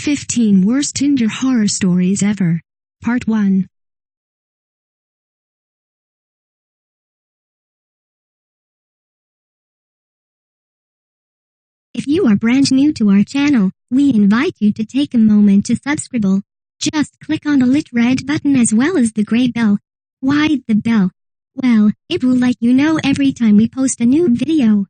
15 Worst Tinder Horror Stories Ever. Part 1. If you are brand new to our channel, we invite you to take a moment to subscribe. Just click on the lit red button as well as the gray bell. Why the bell? Well, it will let you know every time we post a new video.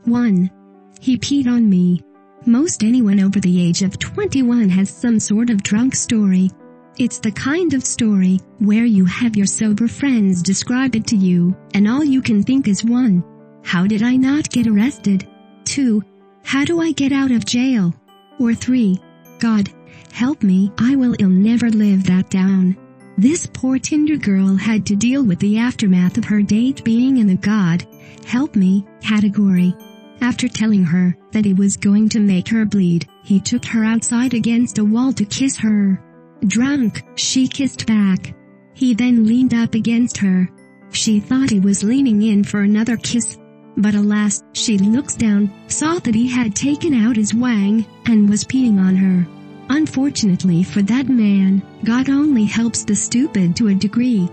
1. He peed on me. Most anyone over the age of 21 has some sort of drunk story. It's the kind of story where you have your sober friends describe it to you, and all you can think is 1. How did I not get arrested? 2. How do I get out of jail? Or 3. God, help me, I'll never live that down. This poor Tinder girl had to deal with the aftermath of her date being in the God, help me, category. After telling her that he was going to make her bleed, he took her outside against a wall to kiss her. Drunk, she kissed back. He then leaned up against her. She thought he was leaning in for another kiss. But alas, she looks down, saw that he had taken out his wang, and was peeing on her. Unfortunately for that man, God only helps the stupid to a degree.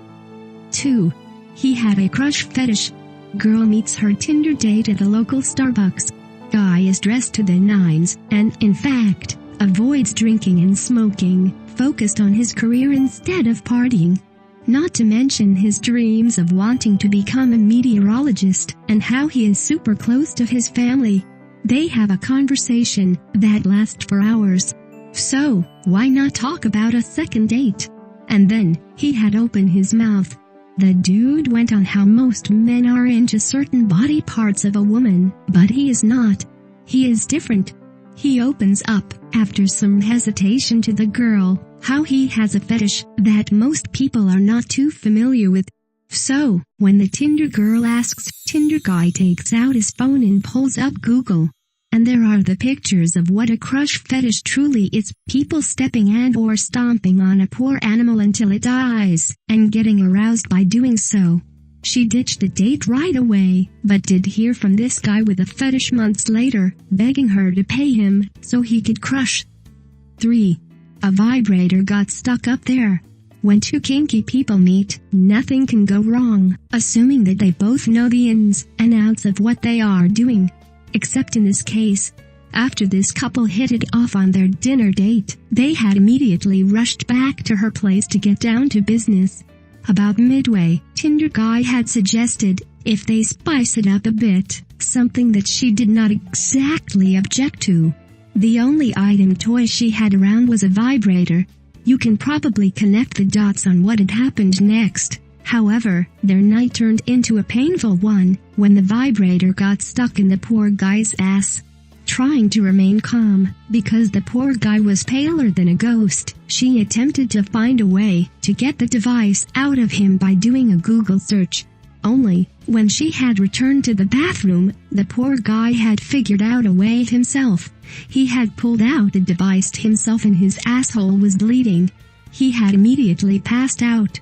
2. He had a crush fetish. Girl meets her Tinder date at a local Starbucks. Guy is dressed to the nines, and, in fact, avoids drinking and smoking, focused on his career instead of partying. Not to mention his dreams of wanting to become a meteorologist, and how he is super close to his family. They have a conversation that lasts for hours. So, why not talk about a second date? And then, he had opened his mouth. The dude went on how most men are into certain body parts of a woman, but he is not. He is different. He opens up, after some hesitation to the girl, how he has a fetish that most people are not too familiar with. So, when the Tinder girl asks, Tinder guy takes out his phone and pulls up Google. And there are the pictures of what a crush fetish truly is, people stepping and or stomping on a poor animal until it dies, and getting aroused by doing so. She ditched the date right away, but did hear from this guy with a fetish months later, begging her to pay him, so he could crush. 3. A vibrator got stuck up there. When two kinky people meet, nothing can go wrong, assuming that they both know the ins and outs of what they are doing. Except in this case. After this couple hit it off on their dinner date, they had immediately rushed back to her place to get down to business. About midway, Tinder guy had suggested, if they spice it up a bit, something that she did not exactly object to. The only item toy she had around was a vibrator. You can probably connect the dots on what had happened next. However, their night turned into a painful one, when the vibrator got stuck in the poor guy's ass. Trying to remain calm, because the poor guy was paler than a ghost, she attempted to find a way to get the device out of him by doing a Google search. Only, when she had returned to the bathroom, the poor guy had figured out a way himself. He had pulled out the device himself and his asshole was bleeding. He had immediately passed out.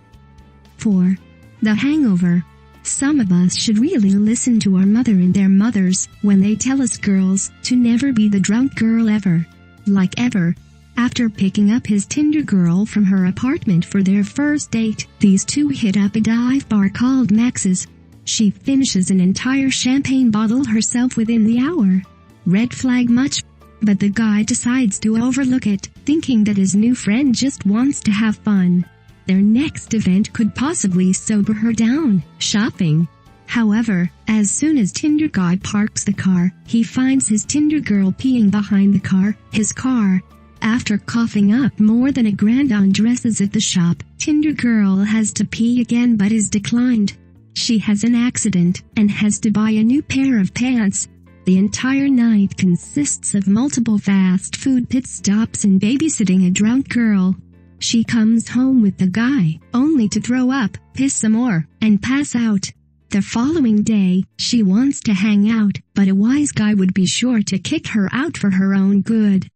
4. The Hangover. Some of us should really listen to our mother and their mothers when they tell us girls to never be the drunk girl ever. Like ever. After picking up his Tinder girl from her apartment for their first date, these two hit up a dive bar called Max's. She finishes an entire champagne bottle herself within the hour. Red flag much? But the guy decides to overlook it, thinking that his new friend just wants to have fun. Their next event could possibly sober her down, shopping. However, as soon as Tinder guy parks the car, he finds his Tinder girl peeing behind the car, his car. After coughing up more than $1,000 on dresses at the shop, Tinder girl has to pee again but is declined. She has an accident, and has to buy a new pair of pants. The entire night consists of multiple fast food pit stops and babysitting a drunk girl. She comes home with the guy, only to throw up, piss some more, and pass out. The following day, she wants to hang out, but a wise guy would be sure to kick her out for her own good.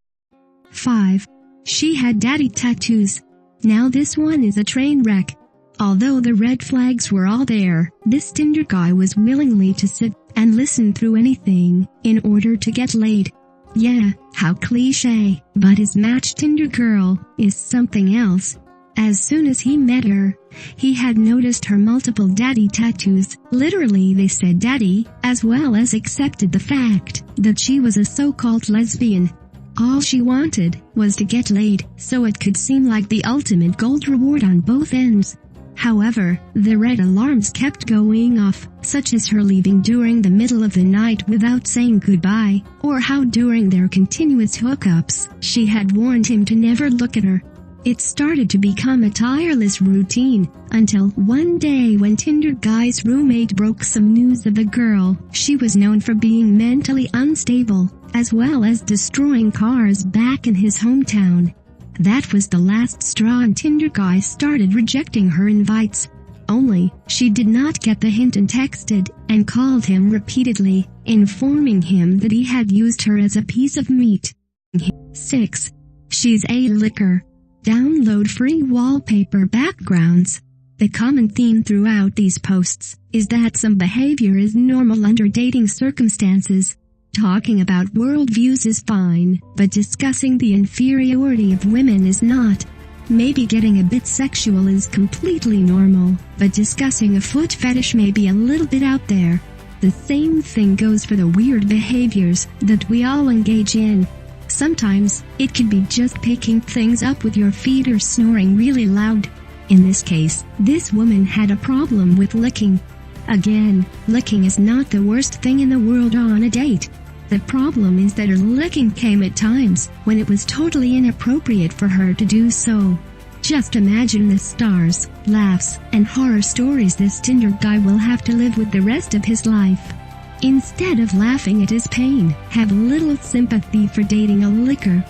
5. She had daddy tattoos. Now this one is a train wreck. Although the red flags were all there, this Tinder guy was willingly to sit and listen through anything in order to get laid. Yeah, how cliche, but his match Tinder girl is something else. As soon as he met her, he had noticed her multiple daddy tattoos, literally they said daddy, as well as accepted the fact that she was a so-called lesbian. All she wanted was to get laid, so it could seem like the ultimate gold reward on both ends. However, the red alarms kept going off, such as her leaving during the middle of the night without saying goodbye, or how during their continuous hookups, she had warned him to never look at her. It started to become a tireless routine, until one day when Tinder guy's roommate broke some news of a girl. She was known for being mentally unstable, as well as destroying cars back in his hometown. That was the last straw, and Tinder guy started rejecting her invites. Only, she did not get the hint and texted and called him repeatedly, informing him that he had used her as a piece of meat. 6. She's a licker. Download free wallpaper backgrounds. The common theme throughout these posts is that some behavior is normal under dating circumstances. Talking about worldviews is fine, but discussing the inferiority of women is not. Maybe getting a bit sexual is completely normal, but discussing a foot fetish may be a little bit out there. The same thing goes for the weird behaviors that we all engage in. Sometimes, it could be just picking things up with your feet or snoring really loud. In this case, this woman had a problem with licking. Again, licking is not the worst thing in the world on a date. The problem is that her licking came at times when it was totally inappropriate for her to do so. Just imagine the stars, laughs, and horror stories this Tinder guy will have to live with the rest of his life. Instead of laughing at his pain, have a little sympathy for dating a licker.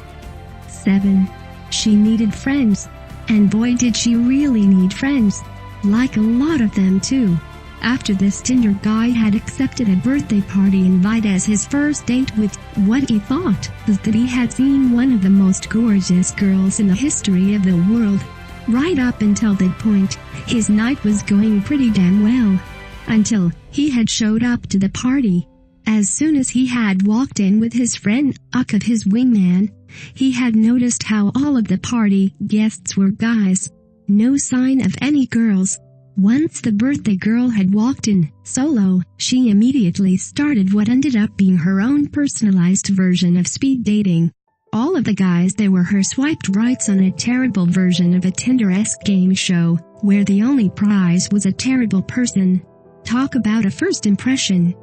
7. She needed friends. And boy did she really need friends. Like a lot of them too. After this Tinder guy had accepted a birthday party invite as his first date with what he thought was that he had seen one of the most gorgeous girls in the history of the world. Right up until that point, his night was going pretty damn well. Until he had showed up to the party. As soon as he had walked in with his friend, Uck of his wingman, he had noticed how all of the party guests were guys. No sign of any girls. Once the birthday girl had walked in, solo, she immediately started what ended up being her own personalized version of speed dating. All of the guys there were her swiped rights on a terrible version of a Tinder-esque game show, where the only prize was a terrible person. Talk about a first impression.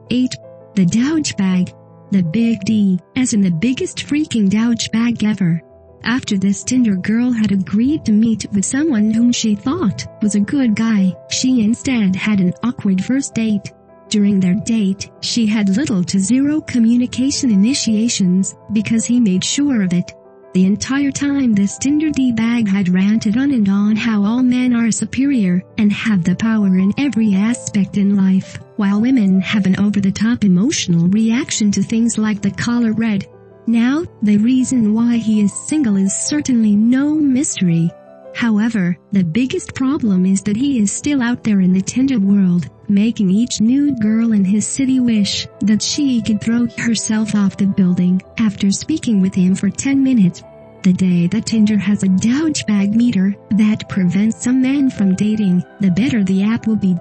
8. The Douch Bag. The big D, as in the biggest freaking Douch Bag ever. After this Tinder girl had agreed to meet with someone whom she thought was a good guy, she instead had an awkward first date. During their date, she had little to zero communication initiations, because he made sure of it. The entire time this Tinder D-bag had ranted on and on how all men are superior and have the power in every aspect in life, while women have an over-the-top emotional reaction to things like the color red. Now, the reason why he is single is certainly no mystery. However, the biggest problem is that he is still out there in the Tinder world, making each nude girl in his city wish that she could throw herself off the building after speaking with him for 10 minutes. The day that Tinder has a Douchebag meter that prevents some men from dating, the better the app will be.